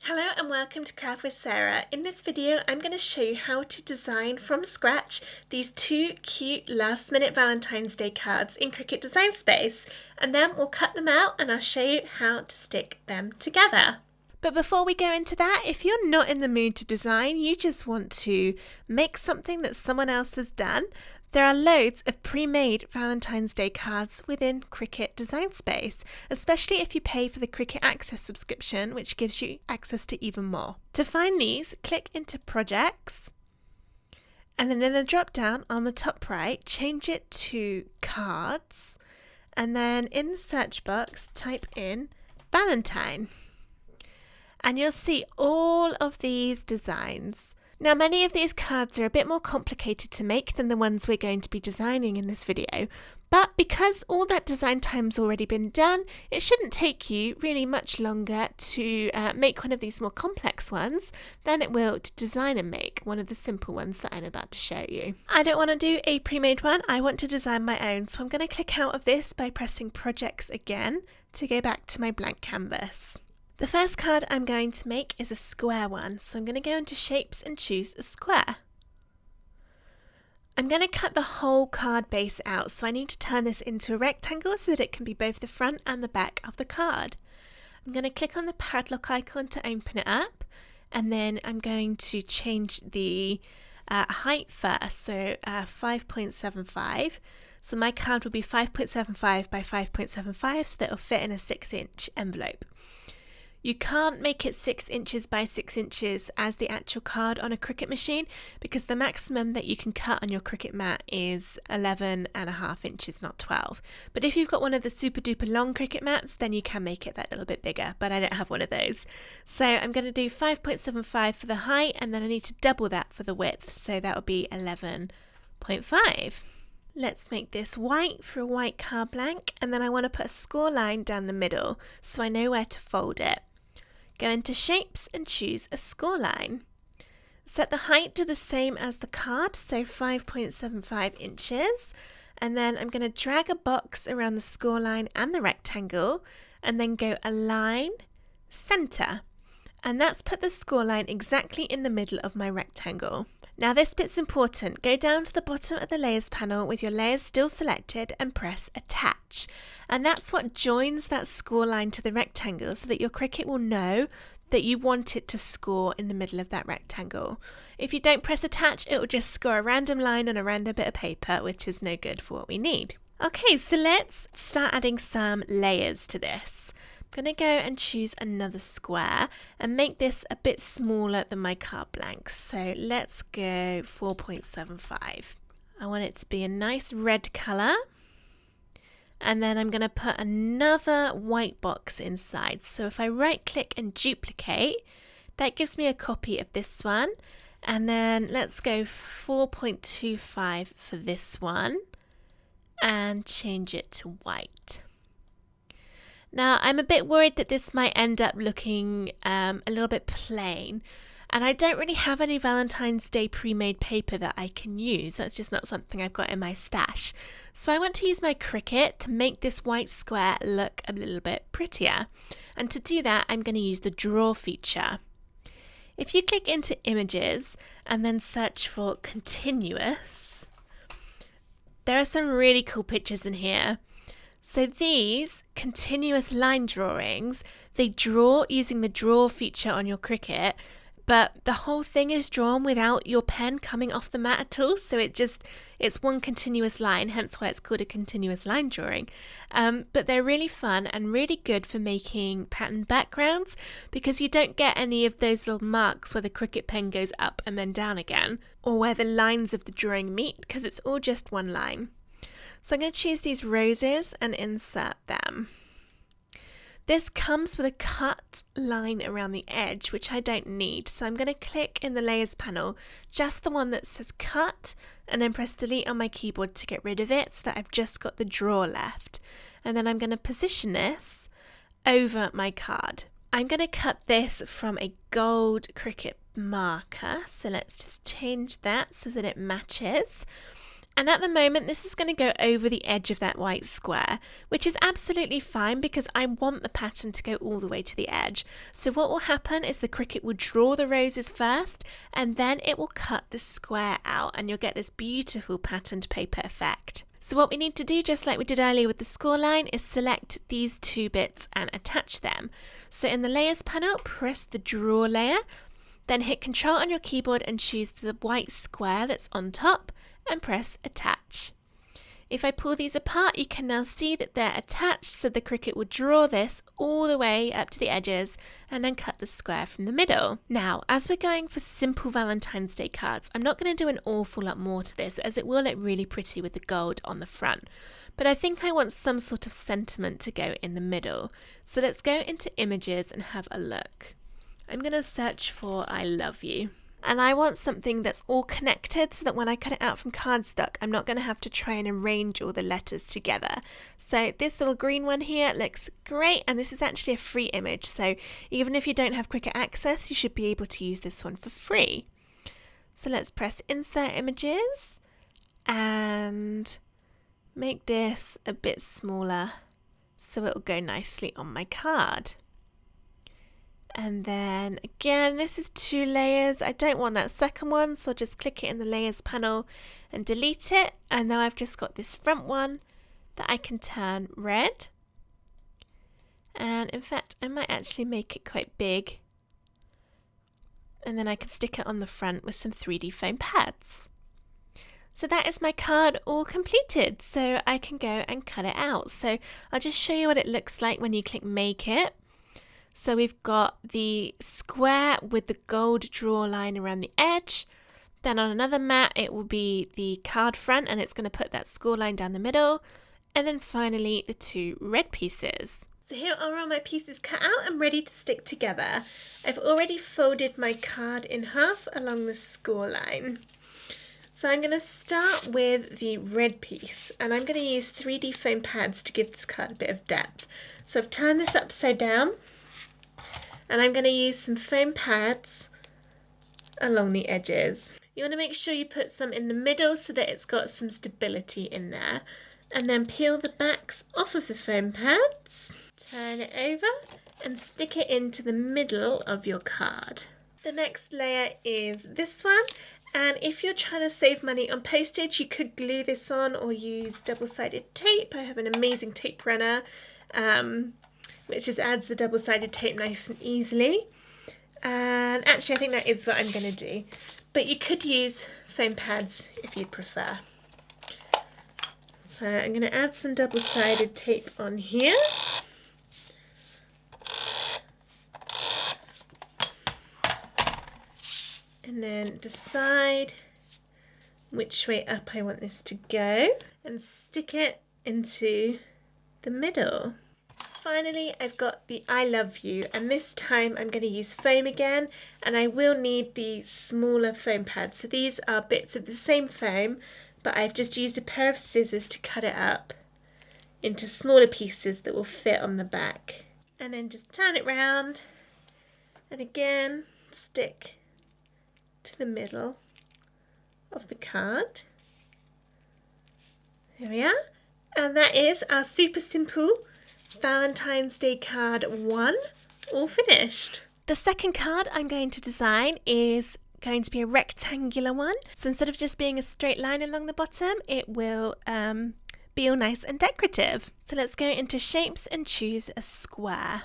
Hello and welcome to Craft with Sarah. In this video I'm going to show you how to design from scratch these two cute last minute Valentine's Day cards in Cricut Design Space, and then we'll cut them out and I'll show you how to stick them together. But before we go into that, if you're not in the mood to design, you just want to make something that someone else has done, there are loads of pre-made Valentine's Day cards within Cricut Design Space, especially if you pay for the Cricut Access subscription, which gives you access to even more. To find these, click into Projects, and then in the drop down on the top right, change it to Cards, and then in the search box, type in Valentine. And you'll see all of these designs. Now, many of these cards are a bit more complicated to make than the ones we're going to be designing in this video, but because all that design time's already been done, it shouldn't take you really much longer to make one of these more complex ones than it will to design and make one of the simple ones that I'm about to show you. I don't want to do a pre-made one, I want to design my own, so I'm going to click out of this by pressing Projects again to go back to my blank canvas. The first card I'm going to make is a square one, so I'm going to go into Shapes and choose a square. I'm going to cut the whole card base out, so I need to turn this into a rectangle so that it can be both the front and the back of the card. I'm going to click on the padlock icon to open it up, and then I'm going to change the height first, so 5.75. So my card will be 5.75 by 5.75, so that it'll fit in a 6-inch envelope. You can't make it 6 inches by 6 inches as the actual card on a Cricut machine because the maximum that you can cut on your Cricut mat is 11.5 inches, not 12. But if you've got one of the super duper long Cricut mats, then you can make it that little bit bigger, but I don't have one of those. So I'm going to do 5.75 for the height, and then I need to double that for the width, so that will be 11.5. Let's make this white for a white card blank, and then I want to put a score line down the middle so I know where to fold it. Go into Shapes and choose a score line. Set the height to the same as the card, so 5.75 inches, and then I'm going to drag a box around the score line and the rectangle, and then go Align, Center, and that's put the score line exactly in the middle of my rectangle. Now this bit's important. Go down to the bottom of the layers panel with your layers still selected and press attach. And that's what joins that score line to the rectangle so that your Cricut will know that you want it to score in the middle of that rectangle. If you don't press attach, it will just score a random line on a random bit of paper, which is no good for what we need. Okay, so let's start adding some layers to this. I'm going to go and choose another square and make this a bit smaller than my card blank. So let's go 4.75. I want it to be a nice red colour. And then I'm going to put another white box inside. So if I right click and duplicate, that gives me a copy of this one. And then let's go 4.25 for this one and change it to white. Now, I'm a bit worried that this might end up looking a little bit plain, and I don't really have any Valentine's Day pre-made paper that I can use. That's just not something I've got in my stash. So I want to use my Cricut to make this white square look a little bit prettier. And to do that, I'm going to use the Draw feature. If you click into Images and then search for Continuous, there are some really cool pictures in here. So these continuous line drawings, they draw using the Draw feature on your Cricut, but the whole thing is drawn without your pen coming off the mat at all. So it's one continuous line, hence why it's called a continuous line drawing. But they're really fun and really good for making pattern backgrounds because you don't get any of those little marks where the Cricut pen goes up and then down again, or where the lines of the drawing meet, because it's all just one line. So I'm going to choose these roses and insert them. This comes with a cut line around the edge, which I don't need. So I'm going to click in the layers panel, just the one that says cut, and then press delete on my keyboard to get rid of it so that I've just got the draw left. And then I'm going to position this over my card. I'm going to cut this from a gold Cricut marker. So let's just change that so that it matches. And at the moment, this is going to go over the edge of that white square, which is absolutely fine because I want the pattern to go all the way to the edge. So what will happen is the Cricut will draw the roses first, and then it will cut the square out, and you'll get this beautiful patterned paper effect. So what we need to do, just like we did earlier with the score line, is select these two bits and attach them. So in the Layers panel, press the Draw layer, then hit Control on your keyboard and choose the white square that's on top, and press Attach. If I pull these apart, you can now see that they're attached, so the Cricut will draw this all the way up to the edges and then cut the square from the middle. Now, as we're going for simple Valentine's Day cards, I'm not going to do an awful lot more to this, as it will look really pretty with the gold on the front. But I think I want some sort of sentiment to go in the middle. So let's go into Images and have a look. I'm going to search for I love you. And I want something that's all connected so that when I cut it out from cardstock, I'm not going to have to try and arrange all the letters together. So this little green one here looks great, and this is actually a free image. So even if you don't have Cricut Access, you should be able to use this one for free. So let's press Insert Images and make this a bit smaller so it'll go nicely on my card. And then again, this is 2 layers. I don't want that second one, so I'll just click it in the Layers panel and delete it. And now I've just got this front one that I can turn red. And in fact, I might actually make it quite big. And then I can stick it on the front with some 3D foam pads. So that is my card all completed. So I can go and cut it out. So I'll just show you what it looks like when you click Make It. So we've got the square with the gold draw line around the edge. Then on another mat, it will be the card front, and it's going to put that score line down the middle. And then finally, the 2 red pieces. So here are all my pieces cut out and ready to stick together. I've already folded my card in half along the score line. So I'm going to start with the red piece, and I'm going to use 3D foam pads to give this card a bit of depth. So I've turned this upside down. And I'm going to use some foam pads along the edges. You want to make sure you put some in the middle so that it's got some stability in there. And then peel the backs off of the foam pads, turn it over and stick it into the middle of your card. The next layer is this one. And if you're trying to save money on postage, you could glue this on or use double-sided tape. I have an amazing tape runner. Which just adds the double-sided tape nice and easily. And actually I think that is what I'm going to do. But you could use foam pads if you'd prefer. So I'm going to add some double-sided tape on here. And then decide which way up I want this to go. And stick it into the middle. Finally, I've got the I love you, and this time I'm going to use foam again, and I will need the smaller foam pads. So these are bits of the same foam, but I've just used a pair of scissors to cut it up into smaller pieces that will fit on the back. And then just turn it round, and again stick to the middle of the card. There we are, and that is our super simple Valentine's Day card 1 all finished. The second card I'm going to design is going to be a rectangular one. So instead of just being a straight line along the bottom, it will be all nice and decorative. So let's go into Shapes and choose a square.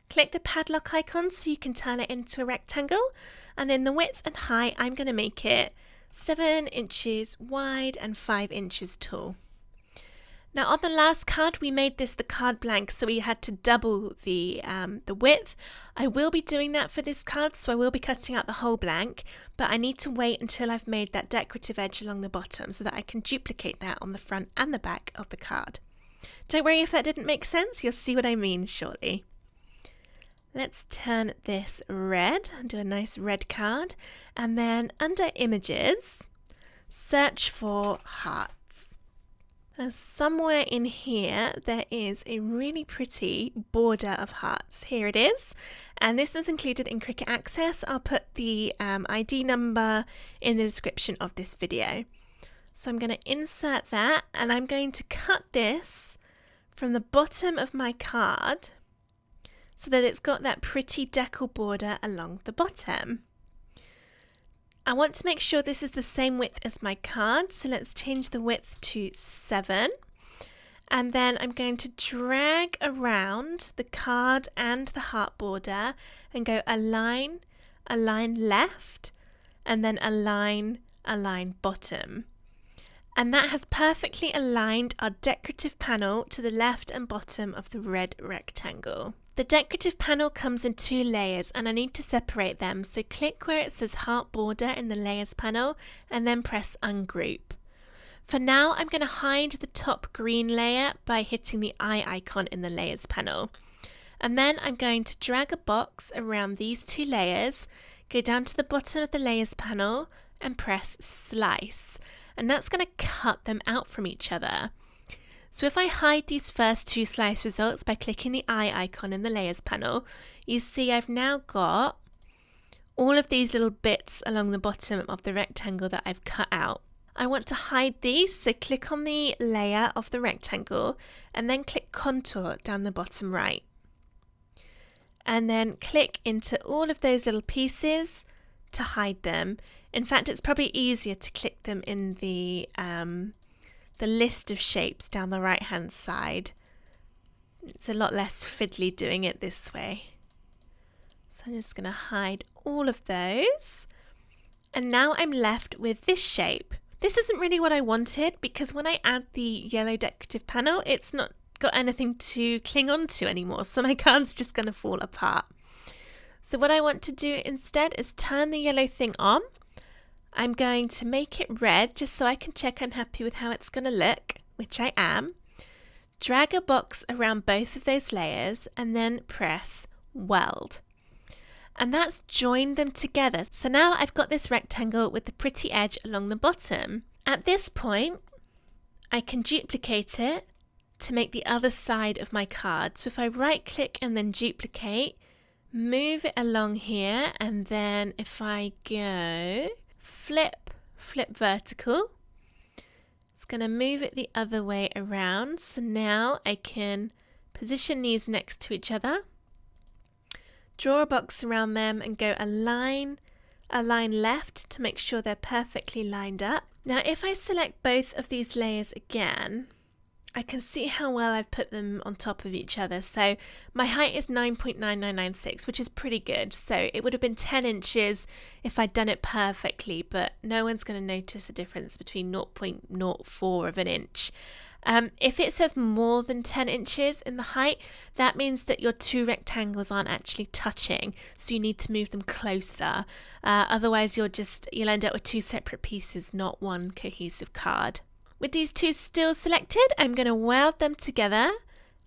Click the padlock icon so you can turn it into a rectangle. And in the width and height, I'm going to make it 7 inches wide and 5 inches tall. Now on the last card we made this the card blank, so we had to double the width. I will be doing that for this card, so I will be cutting out the whole blank, but I need to wait until I've made that decorative edge along the bottom so that I can duplicate that on the front and the back of the card. Don't worry if that didn't make sense, you'll see what I mean shortly. Let's turn this red and do a nice red card, and then under Images, search for Heart. Somewhere in here there is a really pretty border of hearts. Here it is, and this is included in Cricut Access. I'll put the ID number in the description of this video. So I'm going to insert that, and I'm going to cut this from the bottom of my card so that it's got that pretty decal border along the bottom. I want to make sure this is the same width as my card, so let's change the width to 7. And then I'm going to drag around the card and the heart border and go align, align left, and then align, align bottom. And that has perfectly aligned our decorative panel to the left and bottom of the red rectangle. The decorative panel comes in 2 layers and I need to separate them, so click where it says heart border in the layers panel and then press ungroup. For now, I'm going to hide the top green layer by hitting the eye icon in the layers panel. And then I'm going to drag a box around these 2 layers, go down to the bottom of the layers panel and press slice. And that's going to cut them out from each other. So if I hide these first 2 slice results by clicking the eye icon in the layers panel, you see I've now got all of these little bits along the bottom of the rectangle that I've cut out. I want to hide these, so click on the layer of the rectangle and then click contour down the bottom right. And then click into all of those little pieces to hide them. In fact, it's probably easier to click them in the list of shapes down the right hand side. It's a lot less fiddly doing it this way. So I'm just going to hide all of those. And now I'm left with this shape. This isn't really what I wanted because when I add the yellow decorative panel, it's not got anything to cling on to anymore. So my card's just going to fall apart. So what I want to do instead is turn the yellow thing on. I'm going to make it red just so I can check I'm happy with how it's going to look, which I am. Drag a box around both of those layers and then press weld. And that's joined them together. So now I've got this rectangle with the pretty edge along the bottom. At this point, I can duplicate it to make the other side of my card. So if I right click and then duplicate, move it along here, and then if I go flip vertical, it's going to move it the other way around. So now I can position these next to each other, draw a box around them and go align left to make sure they're perfectly lined up. Now if I select both of these layers again, I can see how well I've put them on top of each other. So my height is 9.9996, which is pretty good. So it would have been 10 inches if I'd done it perfectly, but no one's going to notice the difference between 0.04 of an inch. If it says more than 10 inches in the height, that means that your 2 rectangles aren't actually touching, so you need to move them closer. Otherwise you'll end up with 2 separate pieces, not one cohesive card. With these 2 still selected, I'm going to weld them together,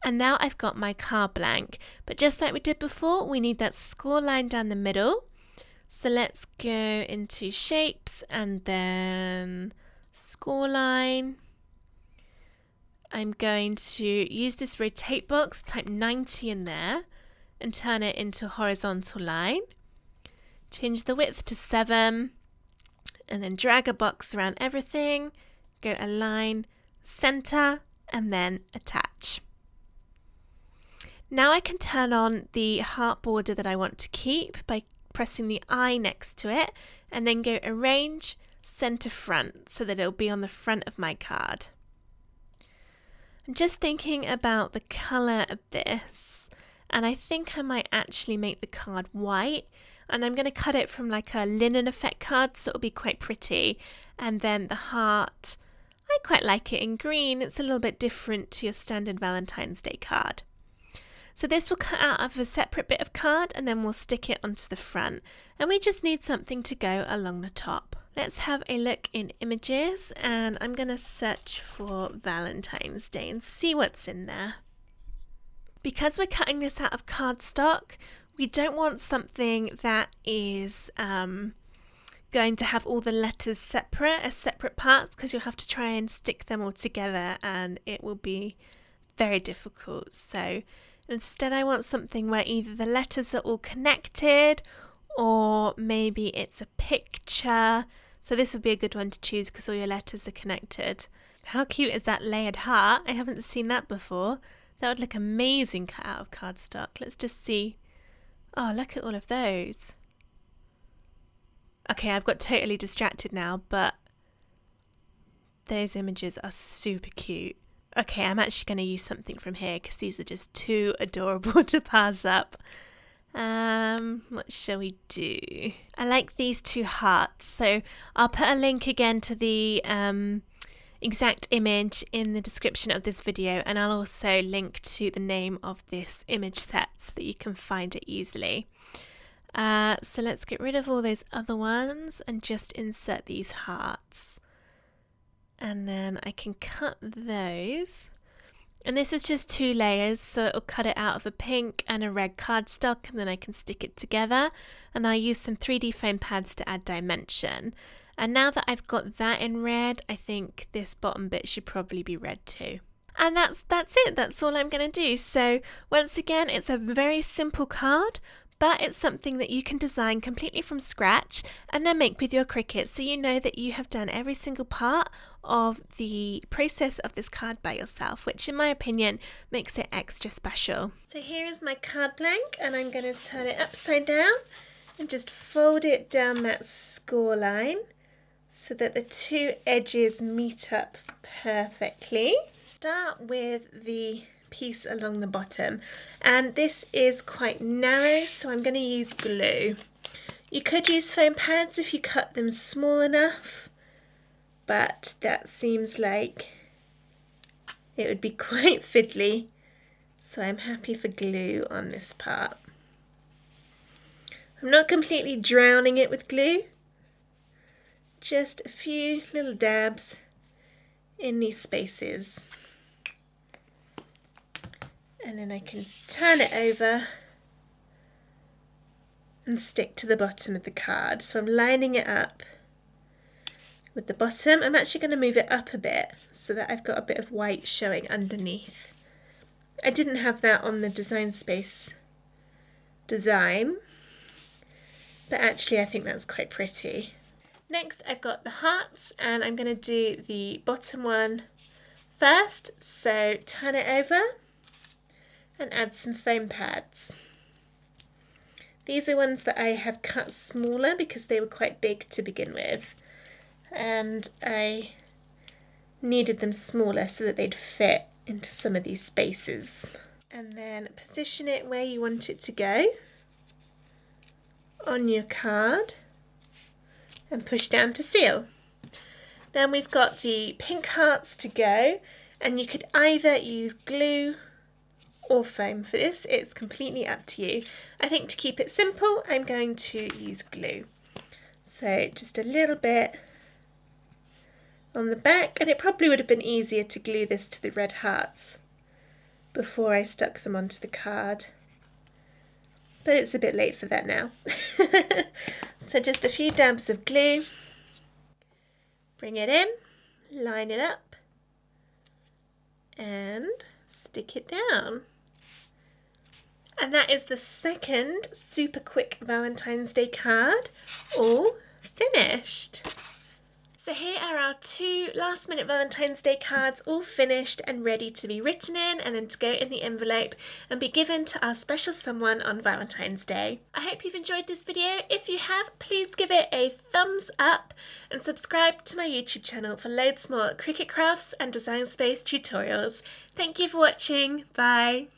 and now I've got my card blank. But just like we did before, we need that score line down the middle. So let's go into shapes and then score line. I'm going to use this rotate box, type 90 in there, and turn it into a horizontal line. Change the width to 7, and then drag a box around everything, go align, center, and then attach. Now I can turn on the heart border that I want to keep by pressing the eye next to it, and then go arrange, center front, so that it'll be on the front of my card. I'm just thinking about the colour of this, and I think I might actually make the card white, and I'm going to cut it from like a linen effect card, so it'll be quite pretty. And then the heart, I quite like it in green. It's a little bit different to your standard Valentine's Day card. So this will cut out of a separate bit of card, and then we'll stick it onto the front, and we just need something to go along the top. Let's have a look in images, and I'm going to search for Valentine's Day and see what's in there. Because we're cutting this out of cardstock, we don't want something that is going to have all the letters separate as separate parts, because you'll have to try and stick them all together and it will be very difficult. So instead I want something where either the letters are all connected, or maybe it's a picture. So this would be a good one to choose because all your letters are connected. How cute is that layered heart? I haven't seen that before. That would look amazing cut out of cardstock. Let's just see. Oh, look at all of those. Okay, I've got totally distracted now, but those images are super cute. Okay, I'm actually going to use something from here because these are just too adorable to pass up. What shall we do? I like these two hearts, so I'll put a link again to the exact image in the description of this video, and I'll also link to the name of this image set so that you can find it easily. So let's get rid of all those other ones and just insert these hearts. And then I can cut those. And this is just 2 layers, so it'll cut it out of a pink and a red cardstock, and then I can stick it together. And I'll use some 3D foam pads to add dimension. And now that I've got that in red, I think this bottom bit should probably be red too. And that's it. That's all I'm going to do. So once again, it's a very simple card, but it's something that you can design completely from scratch and then make with your Cricut, so you know that you have done every single part of the process of this card by yourself, which in my opinion makes it extra special. So here is my card blank, and I'm going to turn it upside down and just fold it down that score line so that the 2 edges meet up perfectly. Start with the piece along the bottom, and this is quite narrow, so I'm going to use glue. You could use foam pads if you cut them small enough, but that seems like it would be quite fiddly, so I'm happy for glue on this part. I'm not completely drowning it with glue, just a few little dabs in these spaces. And then I can turn it over and stick to the bottom of the card. So I'm lining it up with the bottom. I'm actually going to move it up a bit so that I've got a bit of white showing underneath. I didn't have that on the Design Space design, but actually I think that's quite pretty. Next I've got the hearts, and I'm going to do the bottom one first. So turn it over and add some foam pads. These are ones that I have cut smaller because they were quite big to begin with, and I needed them smaller so that they'd fit into some of these spaces. And then position it where you want it to go on your card and push down to seal. Then we've got the pink hearts to go, and you could either use glue or foam for this. It's completely up to you. I think to keep it simple, I'm going to use glue. So just a little bit on the back, and it probably would have been easier to glue this to the red hearts before I stuck them onto the card, but it's a bit late for that now. So just a few dabs of glue, bring it in, line it up, and stick it down. And that is the second super quick Valentine's Day card all finished. So here are our 2 last minute Valentine's Day cards all finished and ready to be written in and then to go in the envelope and be given to our special someone on Valentine's Day. I hope you've enjoyed this video. If you have, please give it a thumbs up and subscribe to my YouTube channel for loads more Cricut crafts and Design Space tutorials. Thank you for watching. Bye.